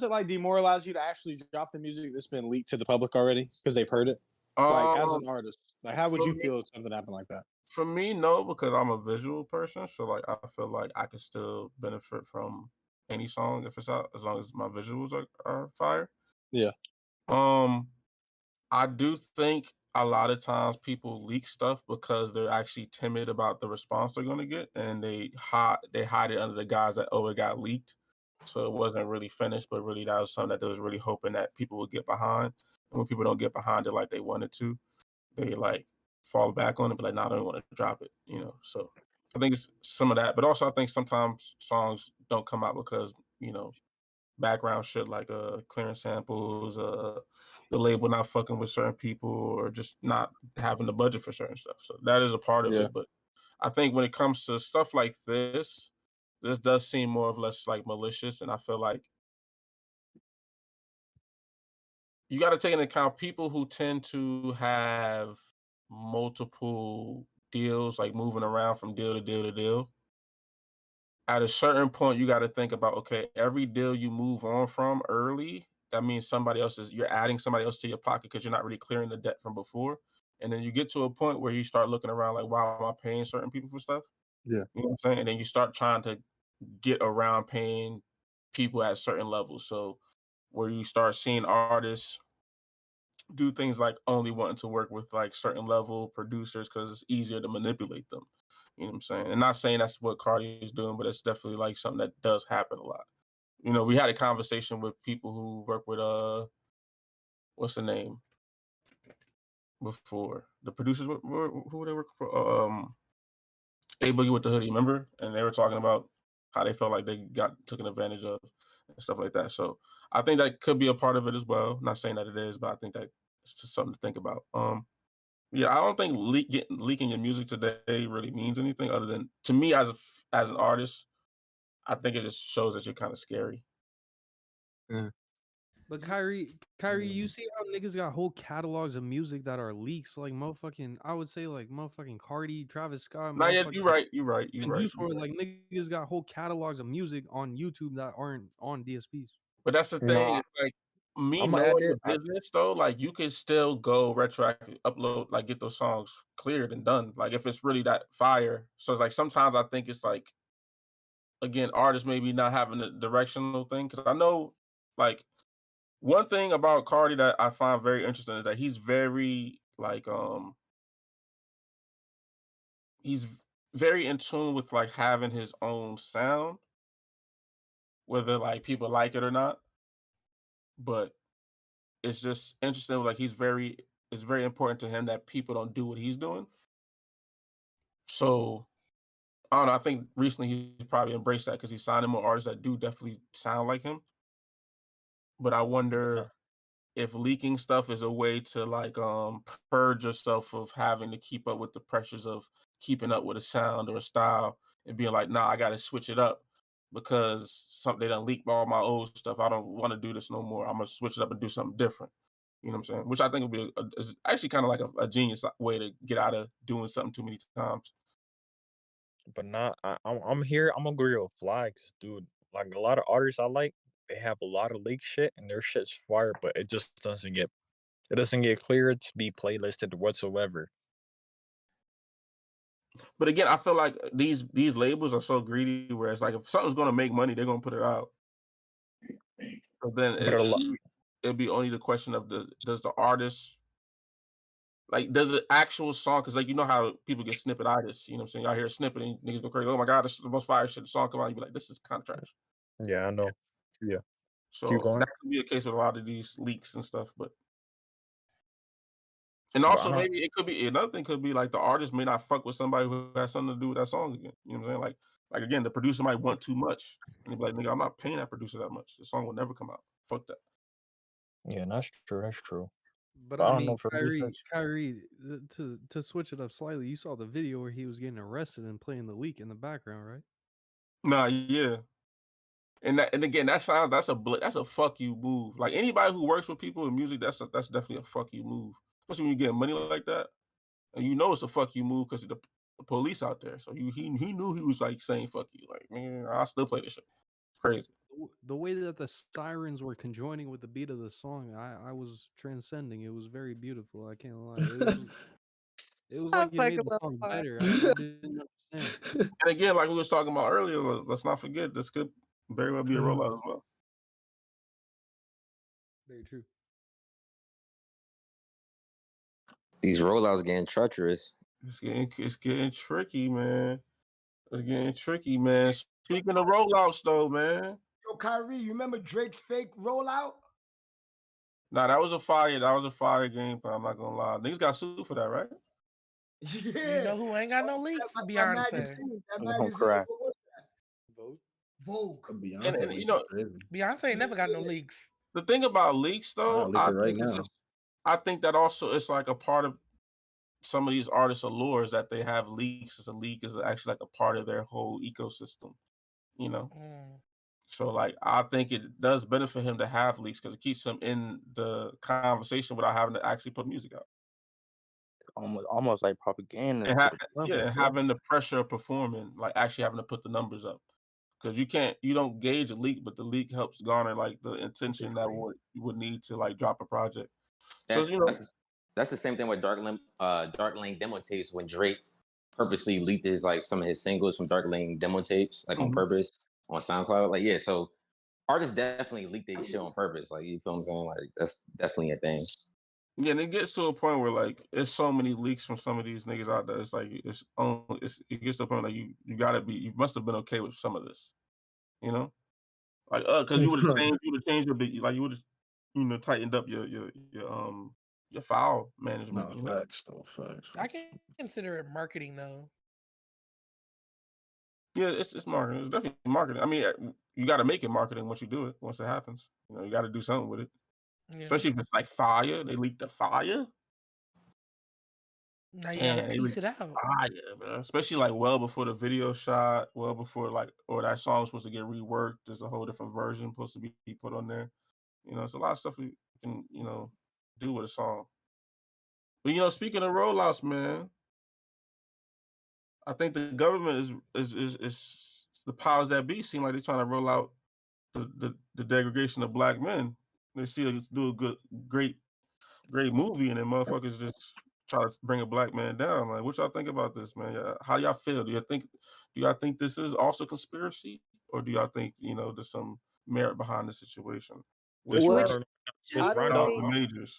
it like demoralize you to actually drop the music that's been leaked to the public already because they've heard it? Like as an artist, like how would you feel if something happened like that? For me, no, because I'm a visual person. So like I feel like I can still benefit from any song if it's out as long as my visuals are fire. Yeah. I do think a lot of times people leak stuff because they're actually timid about the response they're gonna get, and they hide it under the guise that it got leaked. So it wasn't really finished, but really that was something that they was really hoping that people would get behind. And when people don't get behind it like they wanted to, they like fall back on it, but like, nah, I don't want to drop it, you know. So I think it's some of that, but also I think sometimes songs don't come out because background shit like clearing samples, the label not fucking with certain people, or just not having the budget for certain stuff. So that is a part of it. But I think when it comes to stuff like this does seem more or less like malicious, and I feel like you got to take into account people who tend to have multiple deals, like moving around from deal to deal to deal. At a certain point, you got to think about, okay, every deal you move on from early, that means you're adding somebody else to your pocket because you're not really clearing the debt from before. And then you get to a point where you start looking around like, why am I paying certain people for stuff? Yeah. You know what I'm saying? And then you start trying to get around paying people at certain levels. So where you start seeing artists do things like only wanting to work with like certain level producers because it's easier to manipulate them. You know what I'm saying? And not saying that's what Carti is doing, but it's definitely like something that does happen a lot. We had a conversation with people who work with what's the name before the producers? Who they work for? A Boogie with the Hoodie, remember? And they were talking about how they felt like they got taken advantage of and stuff like that. So I think that could be a part of it as well. Not saying that it is, but I think that it's just something to think about. Yeah, I don't think leaking your music today really means anything other than, to me as an artist, I think it just shows that you're kind of scary. But Kyrie, you see how niggas got whole catalogs of music that are leaks, like motherfucking, I would say like motherfucking Carti, Travis Scott, Nah, yeah, motherfucking, you're right. and Juice WRLD, like niggas got whole catalogs of music on YouTube that aren't on DSPs. But that's the thing. It's like me knowing the business though, like you can still go retroactive, upload, like get those songs cleared and done. Like if it's really that fire. So like sometimes I think it's like, again, artists maybe not having a directional thing. Cause I know like one thing about Cardi that I find very interesting is that he's very like he's very in tune with like having his own sound, whether like people like it or not. But it's just interesting. Like it's very important to him that people don't do what he's doing. So I don't know. I think recently he's probably embraced that because he's signing more artists that do definitely sound like him. But I wonder if leaking stuff is a way to like purge yourself of having to keep up with the pressures of keeping up with a sound or a style and being like, nah, I gotta switch it up because something they done leaked all my old stuff. I don't want to do this no more. I'm gonna switch it up and do something different. You know what I'm saying? Which I think would be is actually kind of like a genius way to get out of doing something too many times. But not, I'm here. I'm gonna agree with Fly, 'cause dude, like a lot of artists I like, they have a lot of leak shit and their shit's fire, but it doesn't get cleared to be playlisted whatsoever. But again, I feel like these labels are so greedy. Where it's like if something's gonna make money, they're gonna put it out. But then But a lot, it'd be only the question of does the artist, like, does the actual song, because like you know how people get snippetitis, you know what I'm saying? Y'all hear a snippet and niggas go crazy. Oh my god, this is the most fire shit. The song come out, you be like, this is kind of trash. yeah, I know. Yeah, keep So going. that could be a case with a lot of these leaks and stuff. And But I also don't. maybe it could be another thing could be like the artist may not fuck with somebody who has something to do with that song again. You know what I'm saying? Like again, the producer might want too much. And they be like, nigga, I'm not paying that producer that much. The song will never come out. Fuck that. Yeah, that's true. That's true. But But I I don't know mean, for me since. Kyrie, to switch it up slightly, you saw the video where he was getting arrested and playing the leak in the background, right? Nah, yeah. And again, that's a fuck you move. Like anybody who works with people in music, that's definitely a fuck you move. Especially when you get money like that, and you know it's a fuck you move because the police out there. So he knew he was like saying fuck you. Like man, I still play this shit. Crazy. The way that the sirens were conjoining with the beat of the song, I was transcending. It was very beautiful. I can't lie. It was I like it fucking made the love song Fly. better. I didn't understand. And again, like we was talking about earlier, let's not forget this could very well be a rollout as well. Very true. These rollouts getting treacherous. It's getting tricky, man. It's getting tricky, man. Speaking of rollouts, though, man. Yo, Kyrie, you remember Drake's fake rollout? Nah, that was a fire game, but I'm not gonna lie. Niggas got sued for that, right? Yeah. You know who ain't got no leaks? That Beyonce. magazine. That I'm gonna magazine. cry. What was that? Vogue. Beyonce you leak know, is crazy. Beyonce ain't never got no leaks. the thing about leaks, though, I'll leak I it right think it's now. just, I think that also it's like a part of some of these artists' allures that they have leaks. As a leak is actually like a part of their whole ecosystem, you know. So like, I think it does benefit him to have leaks because it keeps him in the conversation without having to actually put music out. Almost like propaganda And to the yeah, public, and bro. having the pressure of performing, like actually having to put the numbers up, because you don't gauge a leak, but the leak helps garner like the intention that you would need to like drop a project. So That's the same thing with Dark Lane demo tapes when Drake purposely leaked his like some of his singles from Dark Lane demo tapes like on purpose on SoundCloud. Like yeah, so artists definitely leak their shit on purpose. Like you feel what I'm saying? Like that's definitely a thing. Yeah, and it gets to a point where like it's so many leaks from some of these niggas out there. It's like it gets to a point like you must have been okay with some of this, you know, like because you would have changed your big like you would have tightened up your file management. No, facts, though, facts. I can consider it marketing though. Yeah, it's marketing. It's definitely marketing. I mean, you got to make it marketing once you do it. Once it happens, you got to do something with it. Yeah. Especially if it's like fire. They leaked the fire. Now you gotta piece it out. Fire, man. Especially like well before the video shot, well before like, or that song was supposed to get reworked. There's a whole different version supposed to be put on there. It's a lot of stuff you can, do with a song. But speaking of rollouts, man, I think the government is the powers that be seem like they're trying to roll out the degradation of black men. They see us do a great movie, and then motherfuckers just try to bring a black man down. Like, what y'all think about this, man? How y'all feel? Do y'all think this is also conspiracy, or do y'all think there's some merit behind the situation? I don't think. Majors.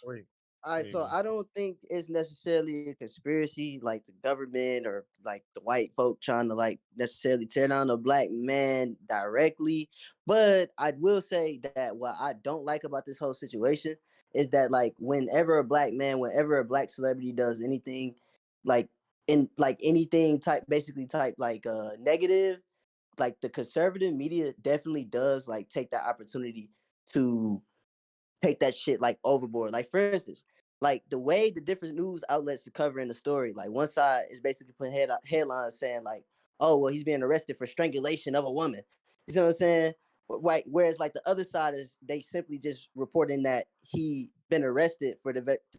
All right, so I don't think it's necessarily a conspiracy like the government or like the white folk trying to like necessarily tear down a black man directly. But I will say that what I don't like about this whole situation is that like whenever a black celebrity does anything like anything type like negative, like the conservative media definitely does like take that opportunity to take that shit like overboard. Like for instance, like the way the different news outlets are covering the story. Like one side is basically putting headlines saying like, "Oh, well, he's being arrested for strangulation of a woman." You know what I'm saying? Like whereas like the other side is they simply just reporting that he been arrested for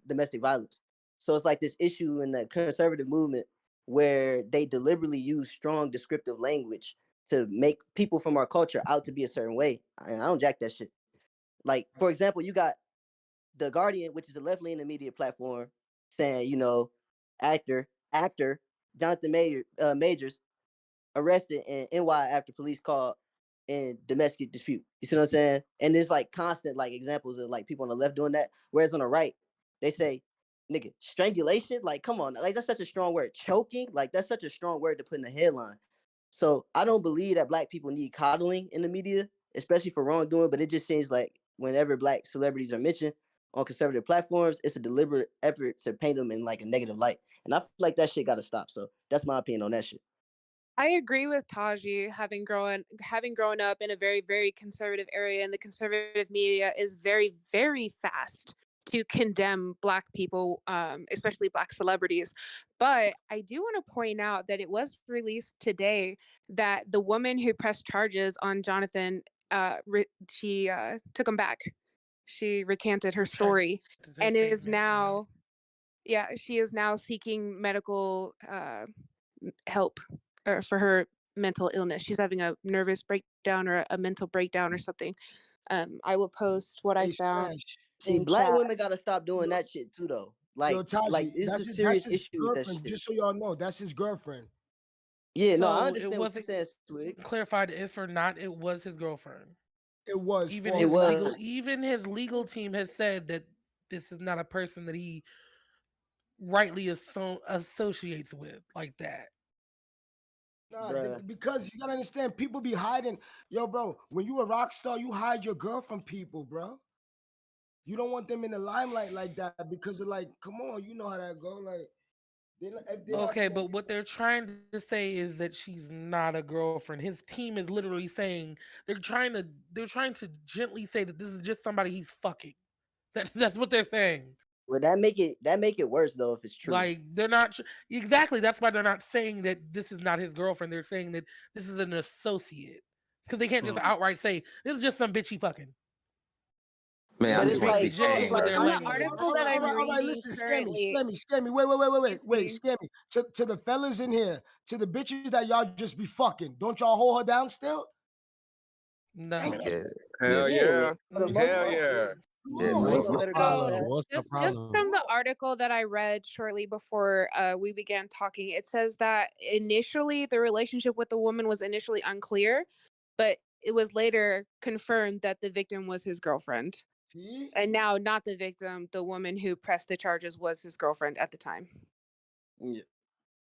domestic violence. So it's like this issue in the conservative movement where they deliberately use strong descriptive language to make people from our culture out to be a certain way. And I don't jack that shit. Like, for example, you got The Guardian, which is a left-leaning media platform, saying, actor Jonathan Majors arrested in NY after police called in domestic dispute. You see what I'm saying? And there's like constant like examples of like people on the left doing that. Whereas on the right, they say, nigga, strangulation? Like, come on. Like, that's such a strong word. Choking? Like, that's such a strong word to put in a headline. So I don't believe that black people need coddling in the media, especially for wrongdoing. But it just seems like whenever black celebrities are mentioned on conservative platforms, it's a deliberate effort to paint them in like a negative light. And I feel like that shit got to stop. So that's my opinion on that shit. I agree with Taji. Having grown up in a very, very conservative area, and the conservative media is very, very fast to condemn Black people, especially Black celebrities. But I do want to point out that it was released today that the woman who pressed charges on Jonathan, she took him back. She recanted her story and is now, yeah, she is now seeking medical help for her mental illness. She's having a nervous breakdown or a mental breakdown or something. I will post what I found. See, in black chat. women gotta stop doing that shit too, though. Like, Taji, this is a that's serious his issue with that girlfriend. shit. Just so y'all know, that's his girlfriend. Yeah, no, I So it understand what you're wasn't saying, Swig. clarified if or not it was his girlfriend. It was. Even for a his fact. his legal team has said that this is not a person that he rightly associates with like that. Nah, because you gotta understand, people be hiding. Yo, bro, when you a rock star, you hide your girl from people, bro. You don't want them in the limelight like that because of like, come on, you know how that go. Like, Okay, but what they're trying to say is that she's not a girlfriend. His team is literally saying they're trying to gently say that this is just somebody he's fucking. That's what they're saying. Well, that make it worse though if it's true. Like they're not exactly. That's why they're not saying that this is not his girlfriend. They're saying that this is an associate because they can't just outright say this is just some bitch he fucking. Man, But I'm it's just want to like, see it's Kang, like bro. On the I'm article that I'm all right, reading listen, currently, Scammy. Wait, Scammy. To the fellas in here, to the bitches that y'all just be fucking, don't y'all hold her down still? No. Yeah, Hell yeah. For the most Hell part. yeah. yeah. I ain't So gonna let her down like that. What's the just problem? from the article that I read shortly before we began talking, it says that initially the relationship with the woman was initially unclear, but it was later confirmed that the victim was his girlfriend. See? And now not the victim, the woman who pressed the charges was his girlfriend at the time. Yeah.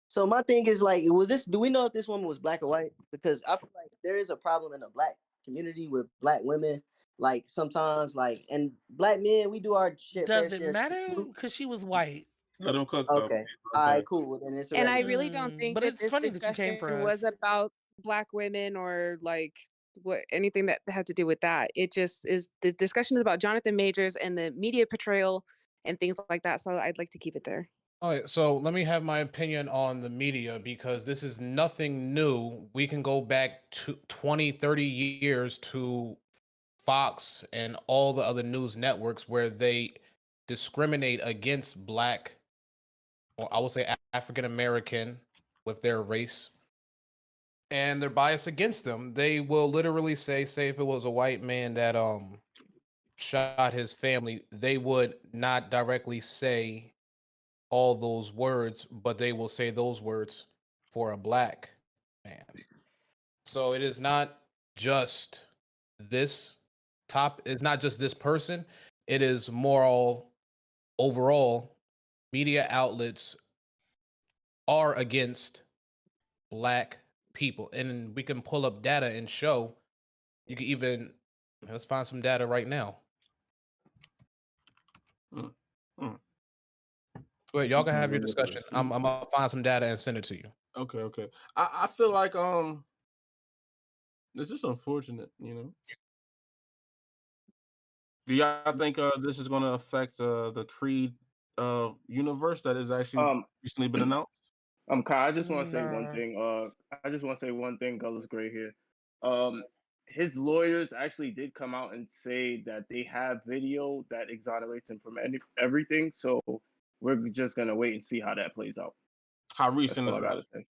So my thing is like, do we know if this woman was black or white? Because I feel like there is a problem in the black community with black women. Like sometimes, like, and black men, we do our shit fair Does it share. matter? Because she was white. Let him cook though. Okay. All right, cool. Well, then it's And I irrelevant. really don't think But that it's this funny that you came discussion for was us. about black women or like what anything that had to do with that. It just is the discussion is about Jonathan Majors and the media portrayal and things like that. So I'd like to keep it there. All right, so let me have my opinion on the media because this is nothing new. We can go back to 20, 30 years to Fox and all the other news networks where they discriminate against black, or I will say African American with their race, and they're biased against them. They will literally say if it was a white man that shot his family, they would not directly say all those words, but they will say those words for a black man. So it is not just this it's not just this person. It is moral overall media outlets are against black people. And we can pull up data and show you can even let's find some data right now. But y'all can have your discussion. I'm gonna find some data and send it to you. Okay. I feel like this is unfortunate, you know. Do y'all think this is gonna affect the Creed universe that has actually recently been announced? Kai, I just want to say one Nah. thing. I just want to say one thing, Gullis Gray here. His lawyers actually did come out and say that they have video that exonerates him from everything. So we're just gonna wait and see how that plays out. How That's recent all is I that? gotta say.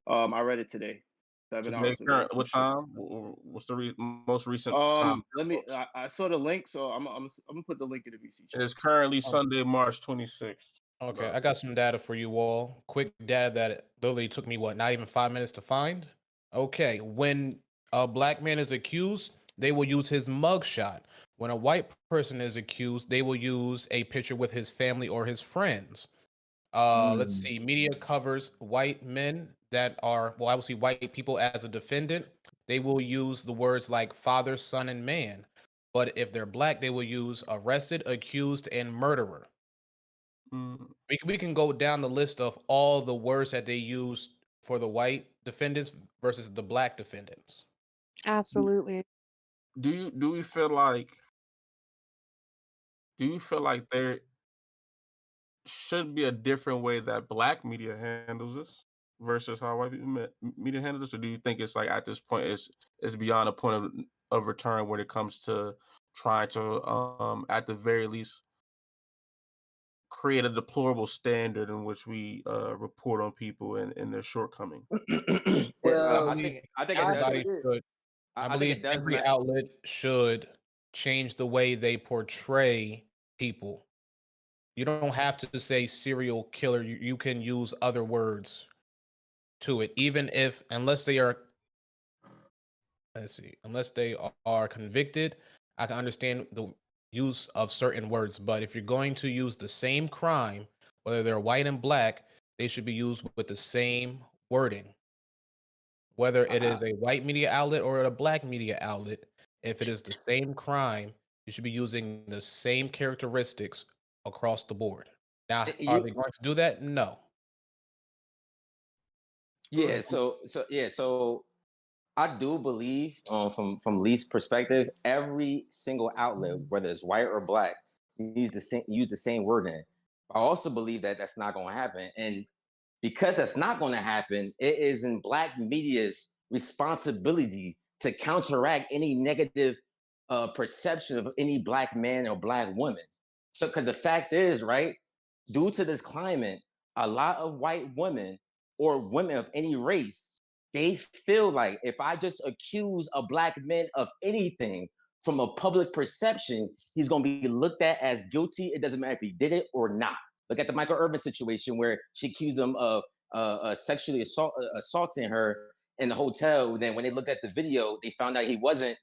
I read it today, 7 Today, hours ago. current, what time? What's the most recent time? Let me. I saw the link, so I'm gonna put the link in the VC chat. It's currently Oh. Sunday, March 26th. Okay, I got some data for you all. Quick data that literally took me not even 5 minutes to find. Okay, when a black man is accused, they will use his mugshot. When a white person is accused, they will use a picture with his family or his friends. Let's see. Media covers white men that are, well, obviously white people as a defendant. They will use the words like father, son, and man. But if they're black, they will use arrested, accused, and murderer. We can go down the list of all the words that they use for the white defendants versus the black defendants. Absolutely. Do you feel like there should be a different way that black media handles this versus how white people media handle this, or do you think it's like at this point it's beyond a point of return when it comes to trying to at the very least create a deplorable standard in which we report on people and their shortcomings? Well, I think it does. Everybody should. I I think believe it does. every outlet should change the way they portray people. You don't have to say serial killer. You can use other words to it, even if, unless they are, let's see, unless they are convicted, I can understand the use of certain words. But if you're going to use the same crime, whether they're white and black, they should be used with the same wording. Whether it is a white media outlet or a black media outlet, if it is the same crime, you should be using the same characteristics across the board. Now, are they going to do that? No. Yeah, so I do believe, from Lee's perspective, every single outlet, whether it's white or black, use the same wording. I also believe that that's not going to happen, and because that's not going to happen, it is in black media's responsibility to counteract any negative perception of any black man or black woman. So, because the fact is, right, due to this climate, a lot of white women or women of any race, they feel like if I just accuse a black man of anything from a public perception, he's going to be looked at as guilty. It doesn't matter if he did it or not. Look at the Michael Irvin situation where she accused him of sexually assaulting her in the hotel. Then when they looked at the video, they found out he wasn't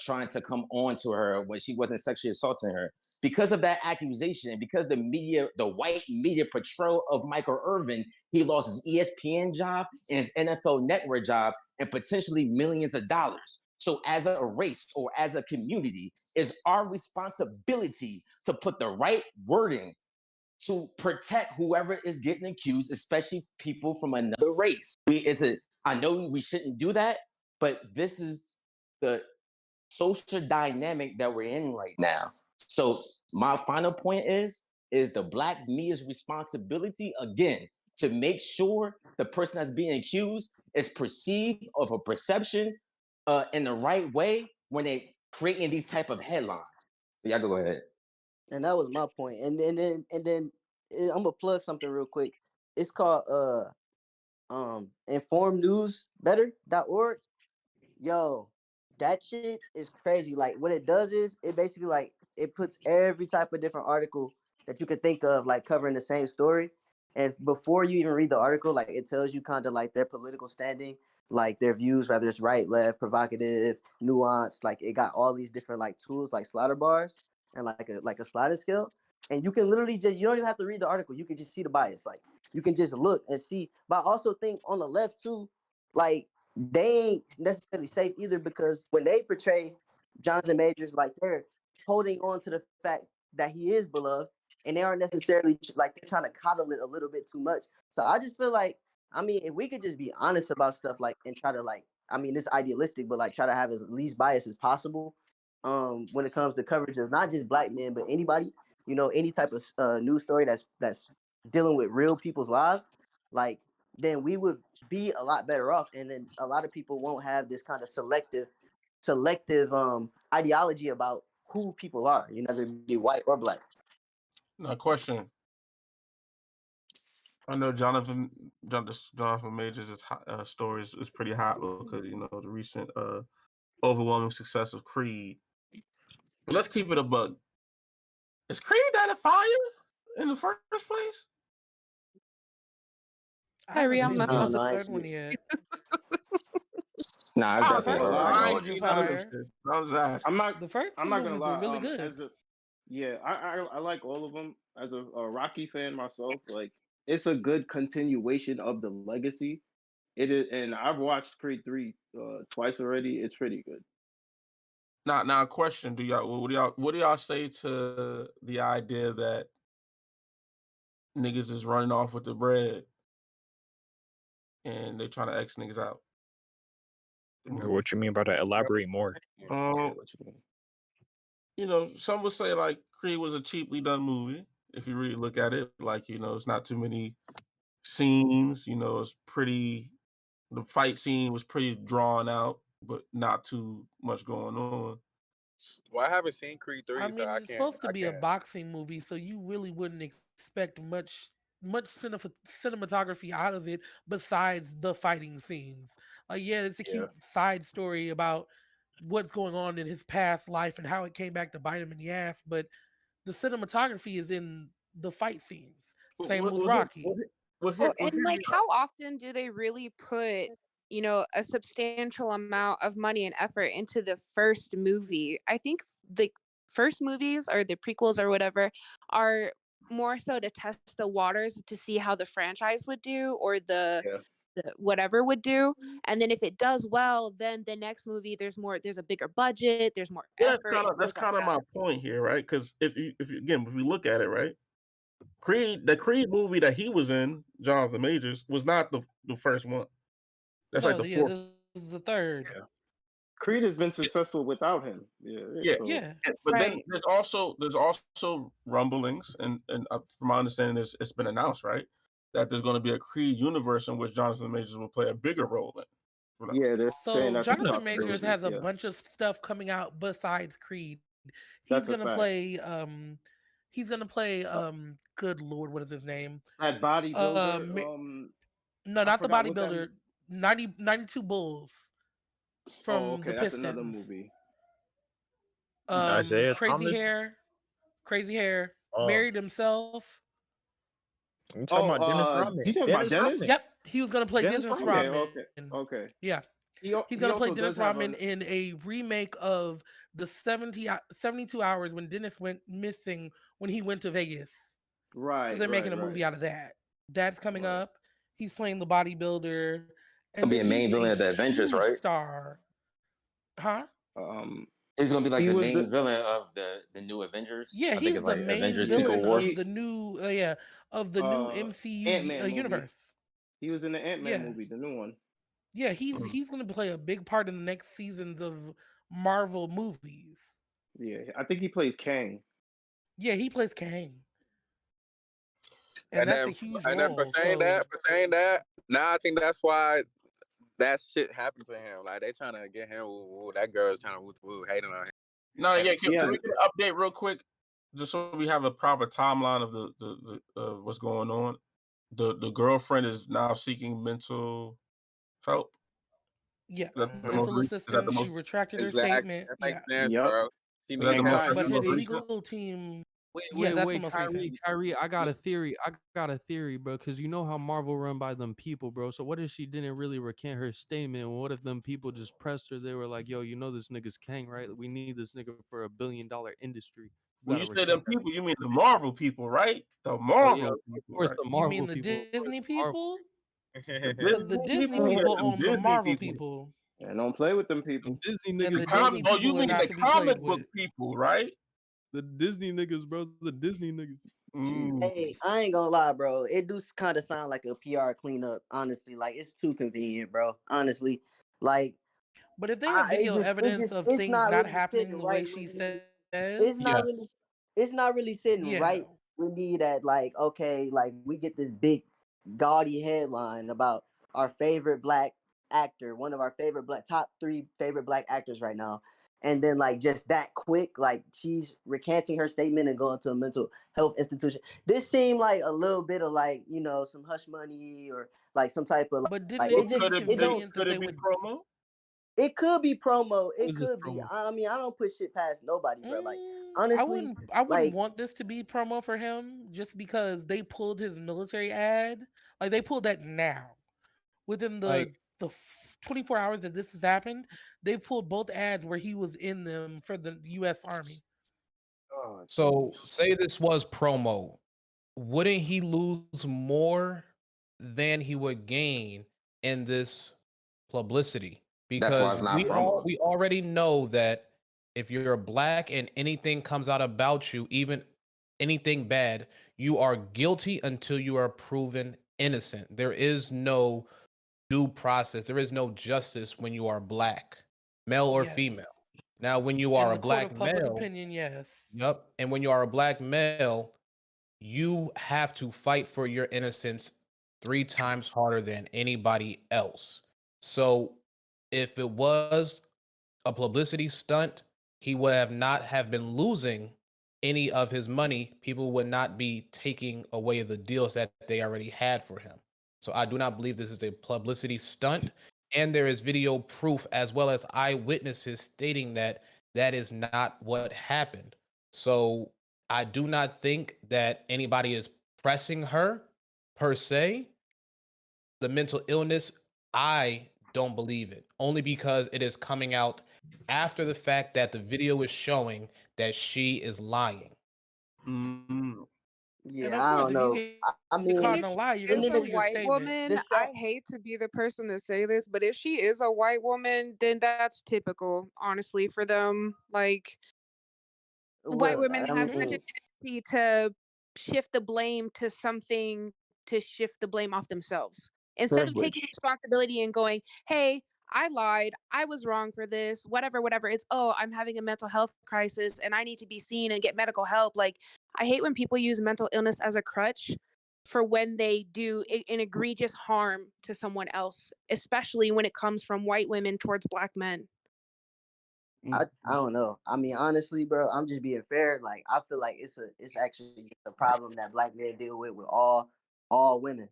trying to come on to her when she wasn't sexually assaulting her. Because of that accusation, because the white media portrayal of Michael Irvin, he lost his ESPN job and his NFL Network job and potentially millions of dollars. So as a race or as a community, it's our responsibility to put the right wording to protect whoever is getting accused, especially people from another race. I know we shouldn't do that, but this is the social dynamic that we're in right now. So my final point is the black media's responsibility, again, to make sure the person that's being accused is perceived of a perception in the right way when they creating these type of headlines. Y'all go ahead. And that was my point. And then I'm gonna plug something real quick. It's called informnewsbetter.org. Yo, that shit is crazy. Like what it does is it basically like it puts every type of different article that you could think of, like covering the same story. And before you even read the article, like it tells you kind of like their political standing, like their views, whether it's right, left, provocative, nuanced. Like it got all these different like tools, like slider bars and like a sliding scale. And you can literally you don't even have to read the article. You can just see the bias. Like you can just look and see. But I also think on the left too, like they ain't necessarily safe either, because when they portray Jonathan Majors, like they're holding on to the fact that he is beloved, and they aren't necessarily like they're trying to coddle it a little bit too much. So I just feel like, I mean, if we could just be honest about stuff, like, and try to like, I mean, it's idealistic, but like try to have as least bias as possible when it comes to coverage of not just black men, but anybody, any type of news story that's dealing with real people's lives, like, then we would be a lot better off, and then a lot of people won't have this kind of selective ideology about who people are, whether they be white or black. Now, question. I know Jonathan Majors' story is pretty hot because the recent overwhelming success of Creed. But let's keep it a bug. Is Creed that a fire in the first place? Kyrie, I'm not the third one yet. Nah, it's definitely I'm not the first I'm two not gonna movies lie. were really good. I like all of them. As a Rocky fan myself, like it's a good continuation of the legacy. It is, and I've watched Creed 3 twice already. It's pretty good. Now, question: what do y'all say to the idea that niggas is running off with the bread and they trying to X niggas out? What you mean by that? Elaborate more. Some would say like Creed was a cheaply done movie. If you really look at it, like it's not too many scenes. It's pretty. The fight scene was pretty drawn out, but not too much going on. Well, I haven't seen Creed 3, I mean, so I it's can't. supposed to be a boxing movie, so you really wouldn't expect much cinematography out of it besides the fighting scenes. Like, yeah, it's a cute side story about what's going on in his past life and how it came back to bite him in the ass, but the cinematography is in the fight scenes. Same with Rocky. And like, how often do they really put, a substantial amount of money and effort into the first movie? I think the first movies or the prequels or whatever are more so to test the waters to see how the franchise would do, or the whatever would do. And then if it does well, then the next movie there's a bigger budget, there's more effort. That's kind of my point here, right? Because if you look at it, right, The Creed movie that he was in, Jonathan Majors, was not the first one. That's like No, the yeah, fourth. this is the third. Yeah. Creed has been successful without him. Yeah, So. Yeah. but then there's also rumblings, and from my understanding, it's been announced, right, that there's going to be a Creed universe in which Jonathan Majors will play a bigger role in. Yeah, they're saying So that's a Jonathan Majors possibility. has a Yeah, bunch of stuff coming out besides Creed. that's a fact. He's gonna play good Lord, what is his name? That bodybuilder. No, I not the forgot what that. bodybuilder. 92 Bulls from Oh, okay, the that's another Pistons. movie. Isaiah Crazy Thomas? hair, Oh. married himself. You talking about Dennis Rodman? You talking about Dennis? Yep, he was gonna play Dennis Rodman. Okay. Yeah. He's gonna play Dennis Rodman in a remake of the 72 hours when Dennis went missing when he went to Vegas. Right. So they're making a movie out of that. That's coming up. He's playing the bodybuilder. He's gonna be a main villain of the Avengers, right? Star. Huh? He's gonna be like he the was main villain of the new Avengers. Yeah, I think he's it's the like main Avengers Secret villain War. of the new new MCU Ant-Man universe. He was in the Ant-Man movie, the new one. Yeah, he's gonna play a big part in the next seasons of Marvel movies. Yeah, I think he plays Kang. Yeah, he plays Kang. And that's then, a huge and then role. for saying that, now I think that's why that shit happened to him. Like they trying to get him. That girl's trying to hating on him. No, yeah. Can we get an update real quick, just so we have a proper timeline of the what's going on? The girlfriend is now seeking mental help. Yeah, Is that the mental most- is that the assistance. She most- retracted her Exactly. statement. That makes Yeah. sense, Yep. bro. She Is that the needs most- help. But most his recent? legal team. Wait, that's the most Kyrie, recent. I got a theory. I got a theory, bro. Because you know how Marvel run by them people, bro. So what if she didn't really recant her statement? What if them people just pressed her? They were like, "Yo, you know this nigga's Kang, right? We need this nigga for $1 billion industry." When you say them people, you mean the Marvel people, right? The Marvel of people, course, right? the Marvel You mean the people. Disney people? The Because the Disney people own the Marvel people. And don't play with them people. Disney And niggas. the Disney Oh, you people are mean not the to be played comic book with. people, right? The Disney niggas, bro. The Disney niggas. Hey, I ain't gonna lie, bro. It do kind of sound like a PR cleanup, honestly. Like it's too convenient, bro. Honestly, like. But if they have video evidence of things not really happening sitting the way right she with me. says, It's not really sitting right with me that like okay, like we get this big gaudy headline about our favorite black actor, one of our favorite top 3 favorite black actors right now. And then like just that quick, like she's recanting her statement and going to a mental health institution. This seemed like a little bit of like, you know, some hush money or like some type of but didn't like it it just seem convenient that they would promo? It could be promo. It is this could be. promo? I mean, I don't put shit past nobody, bro. Like I honestly, wouldn't want this to be promo for him just because they pulled his military ad. Like they pulled that now. Within the 24 hours that this has happened, they've pulled both ads where he was in them for the US Army. So say this was promo. Wouldn't he lose more than he would gain in this publicity? That's why it's Because not promo. we already know that if you're black and anything comes out about you, even anything bad, you are guilty until you are proven innocent. There is no due process. There is no justice when you are black, male or female. Now, when you are In a the court black of public male, opinion, yes. yep, and when you are a black male, you have to fight for your innocence 3 times harder than anybody else. So if it was a publicity stunt, he would have not have been losing any of his money. People would not be taking away the deals that they already had for him. So I do not believe this is a publicity stunt. And there is video proof as well as eyewitnesses stating that that is not what happened. So I do not think that anybody is pressing her per se. The mental illness, I don't believe it, only because it is coming out after the fact that the video is showing that she is lying. Yeah, And of I course, don't if you know. get I mean, caught If in a she lie, you're is gonna a steal your white statement. woman, I hate to be the person to say this, but if she is a white woman, then that's typical, honestly, for them. Like, white well, women I have such a mean, tendency to shift the blame to something to shift the blame off themselves. Instead of taking responsibility and going, hey, I lied, I was wrong for this, whatever, whatever. It's, oh, I'm having a mental health crisis and I need to be seen and get medical help. Like, I hate when people use mental illness as a crutch for when they do an egregious harm to someone else, especially when it comes from white women towards black men. I don't know. I mean, honestly, bro, I'm just being fair. Like, I feel like it's actually just a problem that black men deal with all women.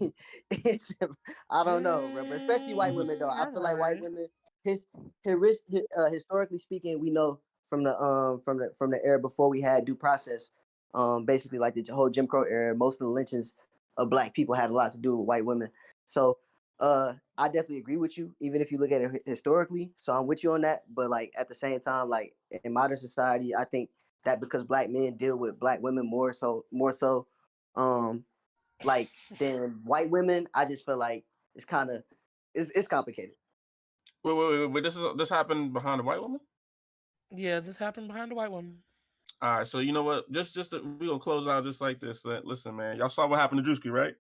I don't know, bro, but especially white women though. I feel like white women, historically speaking, we know from the era before we had due process, basically like the whole Jim Crow era, most of the lynchings of black people had a lot to do with white women. So I definitely agree with you, even if you look at it historically. So I'm with you on that. But like at the same time, like in modern society, I think that because black men deal with black women more so, like than white women, I just feel like it's kind of it's complicated. Wait. This happened behind a white woman? Yeah, this happened behind a white woman. All right, so you know what? We gonna close out just like this. Listen, man, y'all saw what happened to Drewski, right?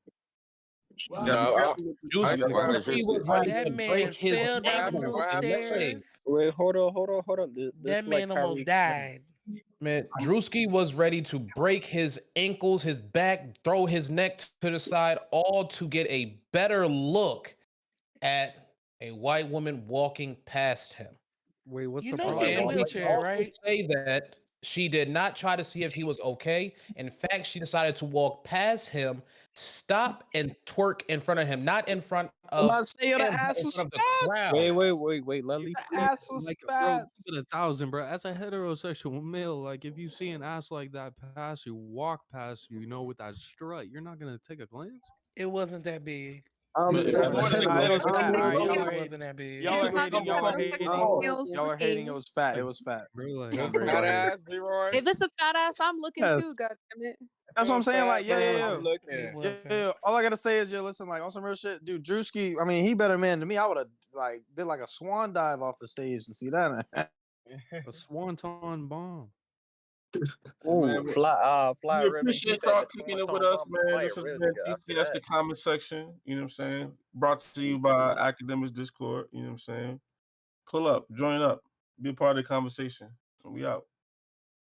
No, I Drewski was ready That to man break his fell down ankle those and leg. stairs. Wait, hold on. This That man almost died. Man, Drewski was ready to break his ankles, his back, throw his neck to the side, all to get a better look at a white woman walking past him. Wait, what's You the know, problem? in a And we wheelchair, also right? say that she did not try to see if he was okay. In fact, she decided to walk past him, stop and twerk in front of him, not in front I'm of about to say, yo, the him, but ass in was front of the fat. crowd. Wait. Let me The ass was Like, bro, fat. give it 1,000, bro. As a heterosexual male, like if you see an ass like that pass you, walk past you, with that strut, you're not gonna take a glance. It wasn't that big. It was more than It was fat. All right, It wasn't that big. y'all are It's not hating. just Y'all are heterosexual hating. males Y'all are hating. It looking. was fat. It was fat. Bro, like, Nah, It was bro, fat y'all hating. ass, Leroy. If it's a fat ass, I'm looking Yes. too, goddammit. That's what I'm saying. Like, I'm yeah. It looking. wasn't. All I gotta say is, listen, like on some real shit, dude. Drewski, I mean, he better man than me. I would have like did like a swan dive off the stage to see that. a swanton bomb. Ooh, fly We ribbon. He appreciate said y'all the kicking it swanton with us, bomb man. fire This has real been nigga. After TCS, the that, comment section. You know what I'm saying? Brought to you by Academics Discord. You know what I'm saying? Pull up, join up, be a part of the conversation. We out.